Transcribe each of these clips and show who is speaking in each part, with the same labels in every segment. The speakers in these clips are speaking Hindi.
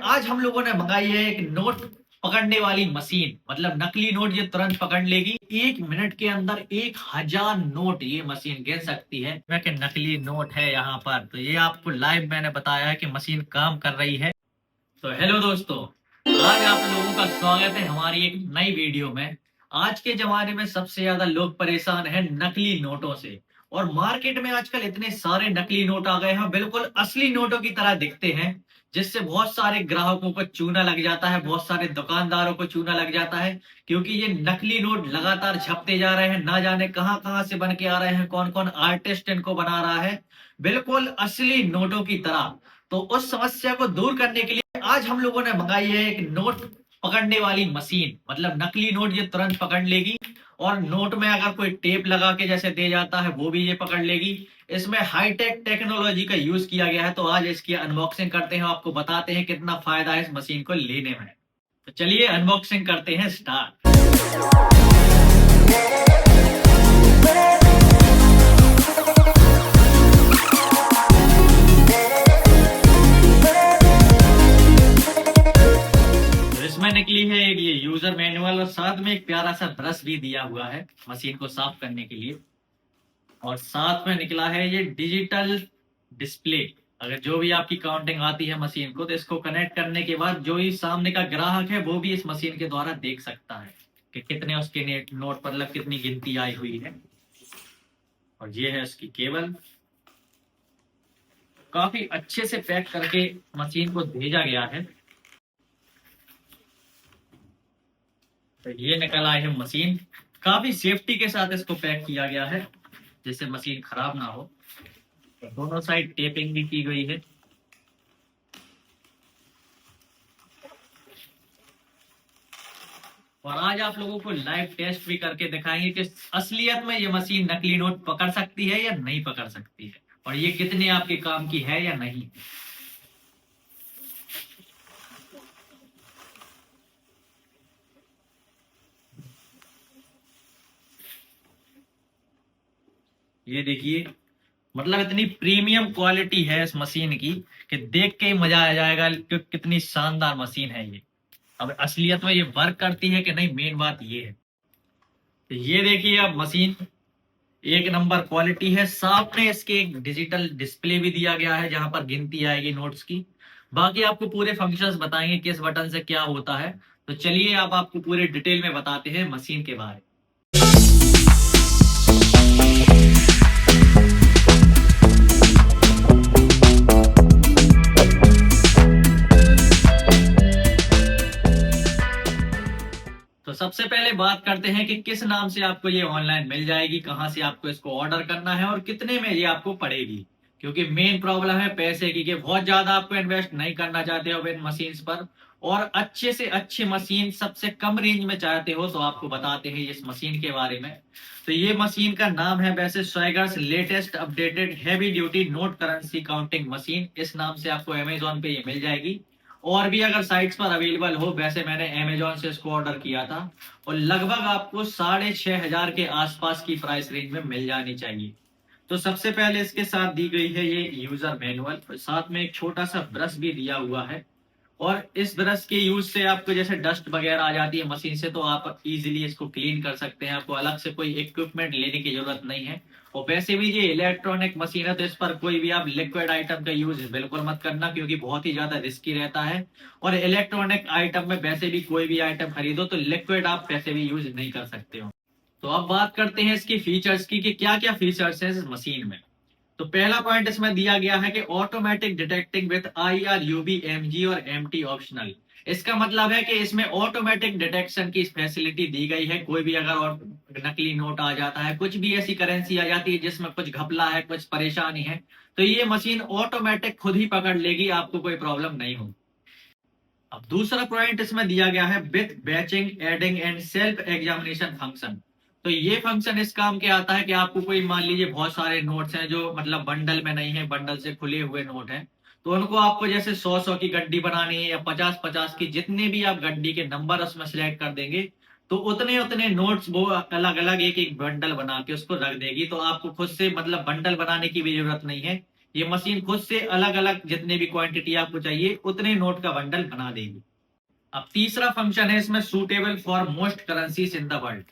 Speaker 1: आज हम लोगों ने मंगाई है एक नोट पकड़ने वाली मशीन। मतलब नकली नोट ये तुरंत पकड़ लेगी। 1 मिनट के अंदर 1000 नोट ये मशीन गिन सकती है। मैं कि नकली नोट है यहाँ पर, तो ये आपको लाइव मैंने बताया है कि मशीन काम कर रही है। तो हेलो दोस्तों, आज आप लोगों का स्वागत है हमारी एक नई वीडियो में। आज के जमाने में सबसे ज्यादा लोग परेशान हैं नकली नोटों से। और मार्केट में आजकल इतने सारे नकली नोट आ गए हैं, बिल्कुल असली नोटों की तरह दिखते हैं, जिससे बहुत सारे ग्राहकों को चूना लग जाता है, बहुत सारे दुकानदारों को चूना लग जाता है। क्योंकि ये नकली नोट लगातार छपते जा रहे हैं, ना जाने कहां कहां से बन के आ रहे हैं, कौन कौन आर्टिस्ट इनको बना रहा है, बिल्कुल असली नोटों की तरह। तो उस समस्या को दूर करने के लिए आज हम लोगों ने मंगाई है एक नोट पकड़ने वाली मशीन। मतलब नकली नोट ये तुरंत पकड़ लेगी, और नोट में अगर कोई टेप लगा के जैसे दे जाता है वो भी ये पकड़ लेगी। इसमें हाईटेक टेक्नोलॉजी का यूज किया गया है। तो आज इसकी अनबॉक्सिंग करते हैं, आपको बताते हैं कितना फायदा है इस मशीन को लेने में। तो चलिए अनबॉक्सिंग करते हैं स्टार्ट। इसमें निकली है एक ये यूजर मैनुअल, और साथ में एक प्यारा सा ब्रश भी दिया हुआ है मशीन को साफ करने के लिए। और साथ में निकला है ये डिजिटल डिस्प्ले। अगर जो भी आपकी काउंटिंग आती है मशीन को, तो इसको कनेक्ट करने के बाद जो ही सामने का ग्राहक है वो भी इस मशीन के द्वारा देख सकता है कि कितने उसके नोट मतलब कितनी गिनती आई हुई है। और ये है उसकी केबल। काफी अच्छे से पैक करके मशीन को भेजा गया है। तो ये निकल आई है मशीन। काफी सेफ्टी के साथ इसको पैक किया गया है, जिससे मशीन खराब ना हो। तो दोनों साइड टेपिंग भी की गई है। और आज आप लोगों को लाइव टेस्ट भी करके दिखाएंगे कि असलियत में ये मशीन नकली नोट पकड़ सकती है या नहीं पकड़ सकती है, और ये कितने आपके काम की है या नहीं। ये देखिए, मतलब इतनी प्रीमियम क्वालिटी है इस मशीन की कि देख के ही मजा आ जाएगा कि कितनी शानदार मशीन है ये। अब असलियत में ये वर्क करती है कि नहीं, मेन बात ये है। तो ये देखिए, अब मशीन एक नंबर क्वालिटी है। सामने इसके एक डिजिटल डिस्प्ले भी दिया गया है जहां पर गिनती आएगी नोट्स की। बाकी आपको पूरे फंक्शंस बताएंगे किस बटन से क्या होता है। तो चलिए अब आपको पूरे डिटेल में बताते हैं मशीन के बारे में। तो सबसे पहले बात करते हैं कि किस नाम से आपको ये ऑनलाइन मिल जाएगी, कहां से आपको इसको ऑर्डर करना है और कितने में ये आपको पड़ेगी। क्योंकि मेन प्रॉब्लम है पैसे की, कि बहुत ज्यादा आपको इन्वेस्ट नहीं करना चाहते हो इन मशीन्स पर, और अच्छे से अच्छी मशीन सबसे कम रेंज में चाहते हो, तो आपको बताते हैं इस मशीन के बारे में। तो ये मशीन का नाम है वैसे Swaggers latest updated heavy duty note currency counting machine. इस नाम से आपको अमेजोन पे ये मिल जाएगी। और भी अगर साइट्स पर अवेलेबल हो, वैसे मैंने अमेजोन से इसको ऑर्डर किया था, और लगभग आपको 6500 के आसपास की प्राइस रेंज में मिल जानी चाहिए। तो सबसे पहले इसके साथ दी गई है ये यूजर मैनुअल, साथ में एक छोटा सा ब्रश भी दिया हुआ है। और इस ब्रश के यूज से आपको जैसे डस्ट वगैरह आ जाती है मशीन से, तो आप इजीली इसको क्लीन कर सकते हैं। आपको अलग से कोई इक्विपमेंट लेने की जरूरत नहीं है। और वैसे भी ये इलेक्ट्रॉनिक मशीन है, तो इस पर कोई भी आप लिक्विड आइटम का यूज बिल्कुल मत करना, क्योंकि बहुत ही ज्यादा रिस्की रहता है। और इलेक्ट्रॉनिक आइटम में वैसे भी कोई भी आइटम खरीदो तो लिक्विड आप वैसे भी यूज नहीं कर सकते हो। तो अब बात करते हैं इसकी फीचर्स की, कि क्या क्या फीचर्स है इस मशीन में। तो पहला पॉइंट इसमें दिया गया है कि automatic detecting with IR UV MG और MT ऑप्शनल। इसका मतलब है कि इसमें ऑटोमेटिक डिटेक्शन की फैसिलिटी दी गई है। कोई भी अगर और नकली नोट आ जाता है, कुछ भी ऐसी करेंसी आ जाती है जिसमें कुछ घपला है, कुछ परेशानी है, तो ये मशीन ऑटोमेटिक खुद ही पकड़ लेगी, आपको कोई प्रॉब्लम नहीं होगी। अब दूसरा पॉइंट इसमें दिया गया है with batching adding and self examination function. तो ये फंक्शन इस काम के आता है कि आपको कोई मान लीजिए बहुत सारे नोट्स हैं जो मतलब बंडल में नहीं है, बंडल से खुले हुए नोट हैं, तो उनको आपको जैसे 100-100 की गड्डी बनानी है या 50-50 की, जितने भी आप गड्डी के नंबर उसमें सिलेक्ट कर देंगे, तो उतने उतने नोट्स वो अलग अलग एक एक बंडल बना के उसको रख देगी। तो आपको खुद से मतलब बंडल बनाने की भी जरूरत नहीं है। ये मशीन खुद से अलग अलग जितने भी क्वांटिटी आपको चाहिए उतने नोट का बंडल बना देगी। अब तीसरा फंक्शन है इसमें, suitable for most currencies in the world.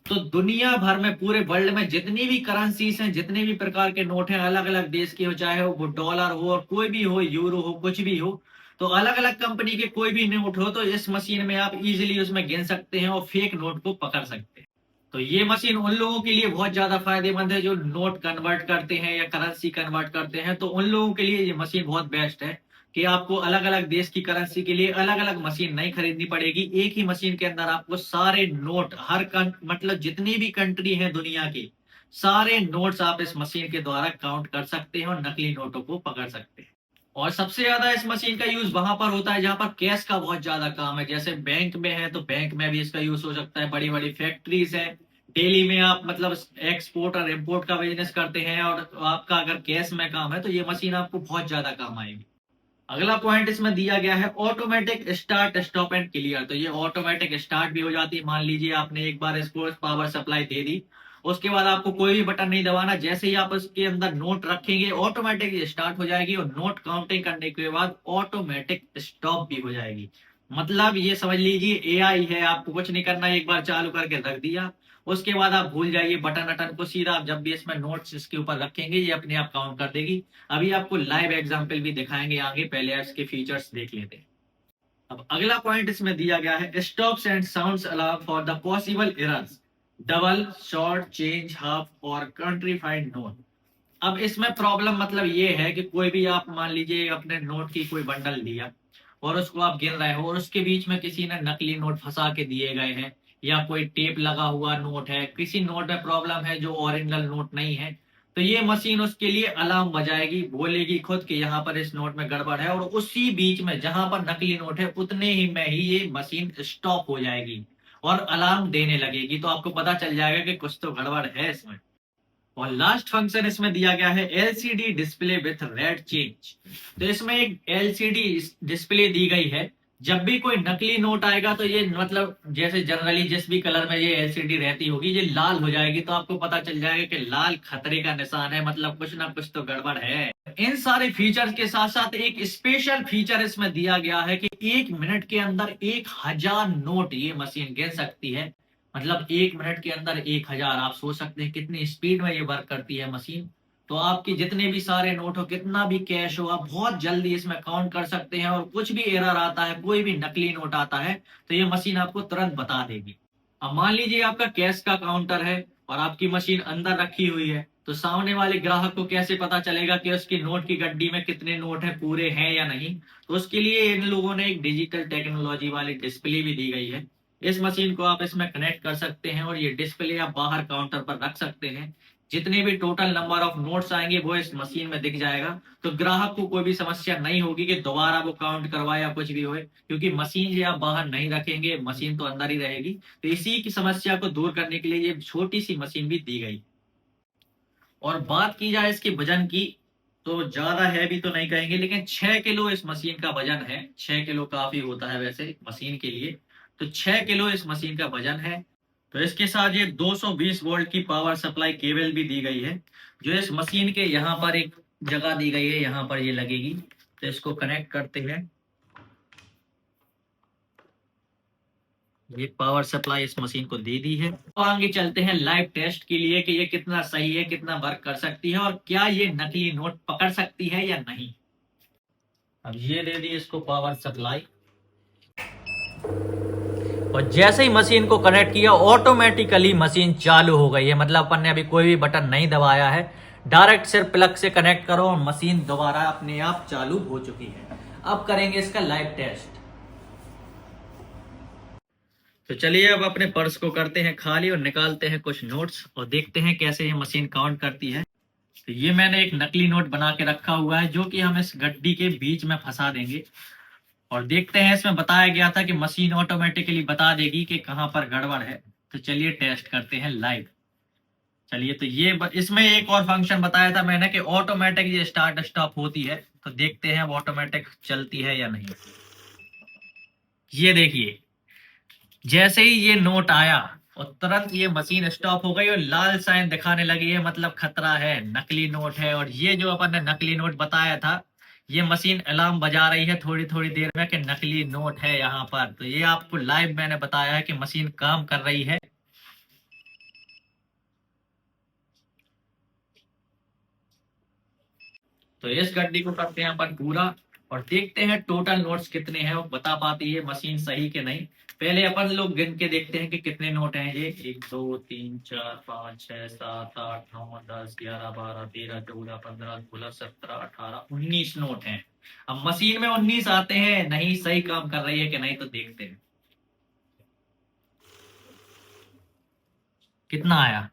Speaker 1: तो दुनिया भर में, पूरे वर्ल्ड में जितनी भी करेंसीज हैं, जितने भी प्रकार के नोट हैं, अलग अलग देश के हो, चाहे वो डॉलर हो और कोई भी हो, यूरो हो, कुछ भी हो, तो अलग अलग कंपनी के कोई भी नोट हो तो इस मशीन में आप इजीली उसमें गिन सकते हैं और फेक नोट को पकड़ सकते हैं। तो ये मशीन उन लोगों के लिए बहुत ज्यादा फायदेमंद है जो नोट कन्वर्ट करते हैं या करेंसी कन्वर्ट करते हैं। तो उन लोगों के लिए ये मशीन बहुत बेस्ट है कि आपको अलग अलग देश की करेंसी के लिए अलग अलग मशीन नहीं खरीदनी पड़ेगी। एक ही मशीन के अंदर आपको सारे नोट, मतलब जितनी भी कंट्री है दुनिया की, सारे नोट्स आप इस मशीन के द्वारा काउंट कर सकते हैं और नकली नोटों को पकड़ सकते हैं। और सबसे ज्यादा इस मशीन का यूज वहां पर होता है जहां पर कैश का बहुत ज्यादा काम है, जैसे बैंक में है तो बैंक में भी इसका यूज हो सकता है। बड़ी बड़ी फैक्ट्रीज है, डेली में आप मतलब एक्सपोर्ट और इम्पोर्ट का बिजनेस करते हैं और आपका अगर कैश में काम है तो ये मशीन आपको बहुत ज्यादा काम आएगी। अगला पॉइंट इसमें दिया गया है automatic start stop and clear. तो ये ऑटोमेटिक स्टार्ट भी हो जाती है। मान लीजिए आपने एक बार इसको पावर सप्लाई दे दी, उसके बाद आपको कोई भी बटन नहीं दबाना, जैसे ही आप उसके अंदर नोट रखेंगे ऑटोमेटिक स्टार्ट हो जाएगी और नोट काउंटिंग करने के बाद ऑटोमेटिक स्टॉप भी हो जाएगी। मतलब ये समझ लीजिए एआई है, आपको कुछ नहीं करना, एक बार चालू करके रख दिया, उसके बाद आप भूल जाइए बटन वटन को, सीधा आप जब भी इसमें नोट्स इसके ऊपर रखेंगे ये अपने आप काउंट कर देगी। अभी आपको लाइव एग्जांपल भी दिखाएंगे आगे, पहले इसके फीचर्स देख लेते हैं। अब अगला पॉइंट इसमें दिया गया है stops and sounds alarm for the possible errors, double, short, change, half और कंट्री फाइंड नोट। अब इसमें प्रॉब्लम मतलब ये है कि कोई भी आप मान लीजिए अपने नोट की कोई बंडल दिया और उसको आप गिन रहे हो और उसके बीच में किसी ने नकली नोट फंसा के दिए गए हैं या कोई टेप लगा हुआ नोट है, किसी नोट में प्रॉब्लम है जो ओरिजिनल नोट नहीं है, तो ये मशीन उसके लिए अलार्म बजाएगी, बोलेगी खुद कि यहाँ पर इस नोट में गड़बड़ है और उसी बीच में जहां पर नकली नोट है उतने ही में ही ये मशीन स्टॉप हो जाएगी और अलार्म देने लगेगी। तो आपको पता चल जाएगा कि कुछ तो गड़बड़ है इसमें। और लास्ट फंक्शन इसमें दिया गया है LCD display with red change. तो इसमें एक एलसीडी डिस्प्ले दी गई है, जब भी कोई नकली नोट आएगा तो ये मतलब जैसे जनरली जिस भी कलर में ये एलसीडी रहती होगी ये लाल हो जाएगी, तो आपको पता चल जाएगा कि लाल खतरे का निशान है, मतलब कुछ ना कुछ तो गड़बड़ है। इन सारे फीचर्स के साथ साथ एक स्पेशल फीचर इसमें दिया गया है कि 1 मिनट के अंदर 1000 नोट ये मशीन गिन सकती है। मतलब 1 मिनट के अंदर 1000, आप सोच सकते हैं कितनी स्पीड में ये वर्क करती है मशीन। तो आपके जितने भी सारे नोट हो, कितना भी कैश हो, आप बहुत जल्दी इसमें काउंट कर सकते हैं और कुछ भी एरर आता है, कोई भी नकली नोट आता है तो ये मशीन आपको तुरंत बता देगी। अब मान लीजिए आपका कैश का काउंटर है और आपकी मशीन अंदर रखी हुई है, तो सामने वाले ग्राहक को कैसे पता चलेगा कि उसकी नोट की गड्डी में कितने नोट हैं, पूरे हैं या नहीं। तो उसके लिए इन लोगों ने एक डिजिटल टेक्नोलॉजी वाली डिस्प्ले भी दी गई है। इस मशीन को आप इसमें कनेक्ट कर सकते हैं और ये डिस्प्ले आप बाहर काउंटर पर रख सकते हैं। जितने भी टोटल नंबर ऑफ नोट्स आएंगे वो इस मशीन में दिख जाएगा, तो ग्राहक को कोई भी समस्या नहीं होगी कि दोबारा वो काउंट करवाए या कुछ भी होए, क्योंकि मशीन जो आप बाहर नहीं रखेंगे, मशीन तो अंदर ही रहेगी। तो इसी की समस्या को दूर करने के लिए ये छोटी सी मशीन भी दी गई। और बात की जाए इसके वजन की, तो ज्यादा हैवी तो नहीं कहेंगे, लेकिन 6 किलो इस मशीन का वजन है। 6 किलो काफी होता है वैसे मशीन के लिए, तो 6 किलो इस मशीन का वजन है। तो इसके साथ ये 220 वोल्ट की पावर सप्लाई केबल भी दी गई है, जो इस मशीन के यहाँ पर एक जगह दी गई है, यहाँ पर ये लगेगी। तो इसको कनेक्ट करते हैं, ये पावर सप्लाई इस मशीन को दे दी है। तो आगे चलते हैं लाइव टेस्ट के लिए कि ये कितना सही है, कितना वर्क कर सकती है और क्या ये नकली नोट पकड़ सकती है या नहीं। अब ये दे दी इसको पावर सप्लाई और जैसे ही मशीन को कनेक्ट किया ऑटोमेटिकली मशीन चालू हो गई है। मतलब अपन ने अभी कोई भी बटन नहीं दबाया है, डायरेक्ट सिर्फ प्लग से कनेक्ट करो और मशीन दोबारा अपने आप चालू हो चुकी है। अब करेंगे इसका लाइव टेस्ट। तो चलिए अब अपने पर्स को करते हैं खाली और निकालते हैं कुछ नोट्स और देखते हैं कैसे ये मशीन काउंट करती है। तो ये मैंने एक नकली नोट बना के रखा हुआ है जो कि हम इस गड्डी के बीच में फंसा देंगे और देखते हैं। इसमें बताया गया था कि मशीन ऑटोमेटिकली बता देगी कि कहां पर गड़बड़ है। तो चलिए टेस्ट करते हैं लाइव। चलिए, तो ये इसमें एक और फंक्शन बताया था मैंने कि ऑटोमेटिक ये स्टार्ट स्टॉप होती है। तो देखते हैं अब ऑटोमेटिक चलती है या नहीं। ये देखिए, जैसे ही ये नोट आया और तुरंत ये मशीन स्टॉप हो गई और लाल साइन दिखाने लगी है, मतलब खतरा है, नकली नोट है। और ये जो अपन ने नकली नोट बताया था, ये मशीन अलार्म बजा रही है थोड़ी थोड़ी देर में कि नकली नोट है यहाँ पर। तो ये आपको लाइव मैंने बताया है कि मशीन काम कर रही है। तो इस गड्डी को करते हैं अपन पूरा और देखते हैं टोटल नोट्स कितने हैं, वो बता पाती है मशीन सही कि नहीं। पहले अपन लोग गिन के देखते हैं कि कितने नोट हैं ये। 1 2 3 4 5 6 7 8 9 10 11 12 13 14 15 16 17 18 19 नोट हैं। अब मशीन में 19 आते हैं, नहीं सही काम कर रही है कि नहीं, तो देखते हैं कितना आया।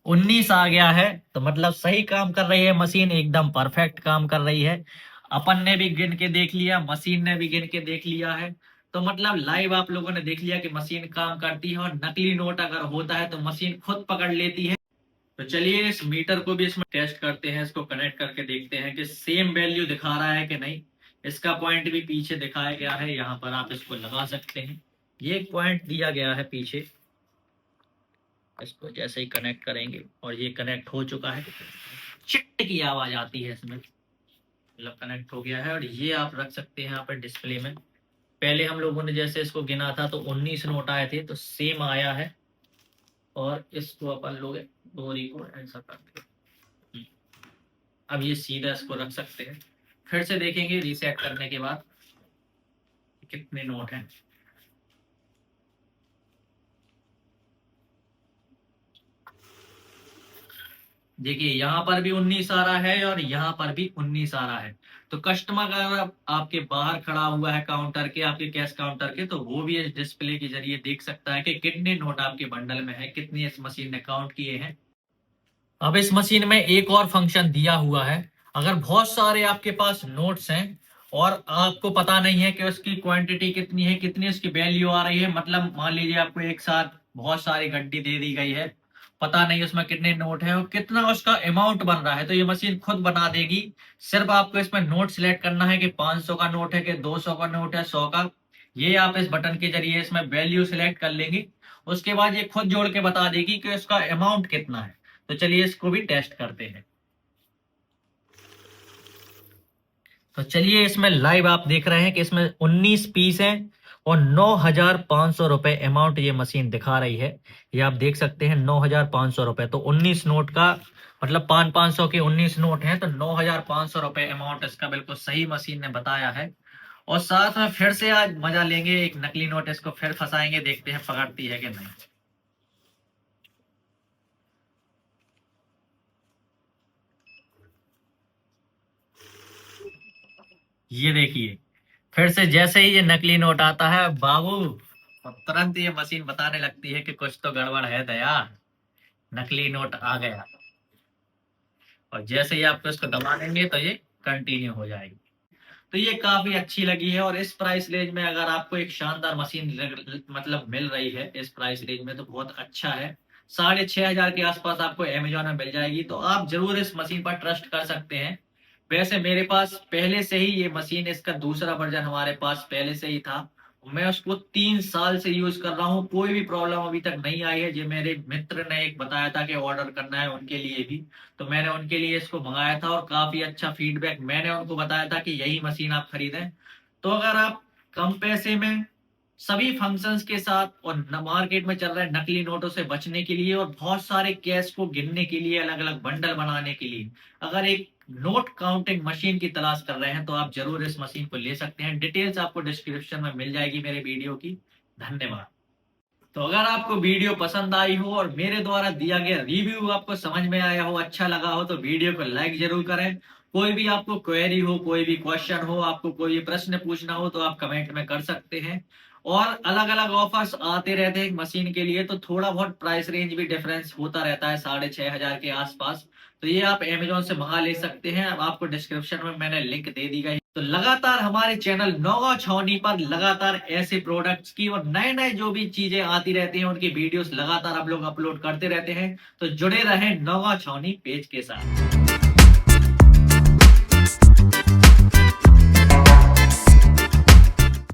Speaker 1: 19 आ गया है, तो मतलब सही काम कर रही है मशीन, एकदम परफेक्ट काम कर रही है। अपन ने भी गिन के देख लिया, मशीन ने भी गिन के देख लिया है। तो मतलब लाइव आप लोगों ने देख लिया कि मशीन काम करती है। और नकली नोट अगर होता है तो मशीन खुद पकड़ लेती है। तो चलिए इस मीटर को भी इसमें टेस्ट करते हैं, इसको कनेक्ट करके देखते हैं कि सेम वैल्यू दिखा रहा है कि नहीं। इसका पॉइंट भी पीछे दिखाया गया है, यहाँ पर आप इसको लगा सकते हैं। ये एक पॉइंट दिया गया है पीछे, इसको जैसे ही कनेक्ट करेंगे और ये कनेक्ट हो चुका है, चिट की आवाज आती है इसमें, मतलब कनेक्ट हो गया है। और ये आप रख सकते हैं यहाँ पर डिस्प्ले में। पहले हम लोगों ने जैसे इसको गिना था तो 19 नोट आए थे, तो सेम आया है। और इसको अपन लोग डोरी को ऐसा करते हैं। अब ये सीधा इसको रख सकते हैं। फिर से देखेंगे रीसेट करने के बाद कितने नोट हैं। देखिए यहाँ पर भी 19 आ रहा है और यहाँ पर भी 19 आ रहा है। तो कस्टमर अगर आपके बाहर खड़ा हुआ है काउंटर के, आपके कैश काउंटर के, तो वो भी इस डिस्प्ले के जरिए देख सकता है कि कितने नोट आपके बंडल में है, कितनी इस मशीन ने काउंट किए हैं। अब इस मशीन में एक और फंक्शन दिया हुआ है। अगर बहुत सारे आपके पास नोट्स हैं और आपको पता नहीं है कि उसकी क्वांटिटी कितनी है, कितनी उसकी वैल्यू आ रही है, मतलब मान लीजिए आपको एक साथ बहुत सारी गड्डी दे दी गई है, पता नहीं उसमें कितने नोट है और कितना उसका अमाउंट बन रहा है, तो ये मशीन खुद बना देगी। सिर्फ आपको इसमें नोट सिलेक्ट करना है कि 500 का नोट है कि 200 का नोट है, 100 का। ये आप इस बटन के जरिए इसमें वैल्यू सिलेक्ट कर लेंगे। उसके बाद ये खुद जोड़ के बता देगी कि उसका अमाउंट कितना है। तो चलिए इसको भी टेस्ट करते हैं। तो चलिए इसमें लाइव आप देख रहे हैं कि इसमें 19 पीस हैं और 9,500 रुपए अमाउंट ये मशीन दिखा रही है। ये आप देख सकते हैं 9,500 रुपए। तो 19 नोट का मतलब 500 के 19 नोट हैं, तो 9,500 रुपए अमाउंट इसका बिल्कुल सही मशीन ने बताया है। और साथ में फिर से आज मजा लेंगे, एक नकली नोट इसको फिर फंसाएंगे, देखते हैं पकड़ती है कि नहीं। ये देखिए फिर से जैसे ही ये नकली नोट आता है बाबू, और तुरंत ये मशीन बताने लगती है कि कुछ तो गड़बड़ है दया, नकली नोट आ गया। और जैसे ही आपको इसको दबा देंगे तो ये कंटिन्यू हो जाएगी। तो ये काफी अच्छी लगी है। और इस प्राइस रेंज में अगर आपको एक शानदार मशीन मतलब मिल रही है इस प्राइस रेंज में, तो बहुत अच्छा है। 6,500 के आसपास आपको अमेजोन में मिल जाएगी, तो आप जरूर इस मशीन पर ट्रस्ट कर सकते हैं। वैसे मेरे पास पहले से ही ये मशीन, इसका दूसरा वर्जन हमारे पास पहले से ही था। मैं उसको 3 साल से यूज कर रहा हूँ, कोई भी प्रॉब्लम अभी तक नहीं आई है। जो मेरे मित्र ने एक बताया था कि ऑर्डर करना है उनके लिए भी, तो मैंने उनके लिए इसको मंगाया था और काफी अच्छा फीडबैक, मैंने उनको बताया था कि यही मशीन आप खरीदें। तो अगर आप कम पैसे में सभी फंक्शंस के साथ और मार्केट में चल रहे नकली नोटों से बचने के लिए और बहुत सारे कैश को गिनने के लिए, अलग अलग बंडल बनाने के लिए, अगर एक नोट काउंटिंग मशीन की तलाश कर रहे हैं, तो आप जरूर इस मशीन को ले सकते हैं। डिटेल्स आपको डिस्क्रिप्शन में मिल जाएगी मेरे वीडियो की। धन्यवाद। तो अगर आपको वीडियो पसंद आई हो और मेरे द्वारा दिया गया रिव्यू आपको समझ में आया हो, अच्छा लगा हो, तो वीडियो को लाइक जरूर करें। कोई भी आपको क्वेरी हो, कोई भी क्वेश्चन हो, आपको कोई प्रश्न पूछना हो, तो आप कमेंट में कर सकते हैं। और अलग अलग ऑफर्स आते रहते हैं मशीन के लिए, तो थोड़ा बहुत प्राइस रेंज भी डिफरेंस होता रहता है 6,500 के आसपास। तो ये आप अमेजोन से मंगा ले सकते हैं, अब आपको डिस्क्रिप्शन में मैंने लिंक दे दी गई। तो लगातार हमारे चैनल नौगांव छावनी पर लगातार ऐसे प्रोडक्ट्स की और नए नए जो भी चीजें आती रहती हैं उनकी वीडियोस लगातार आप लोग अपलोड करते रहते हैं। तो जुड़े रहें नौगांव छावनी पेज के साथ।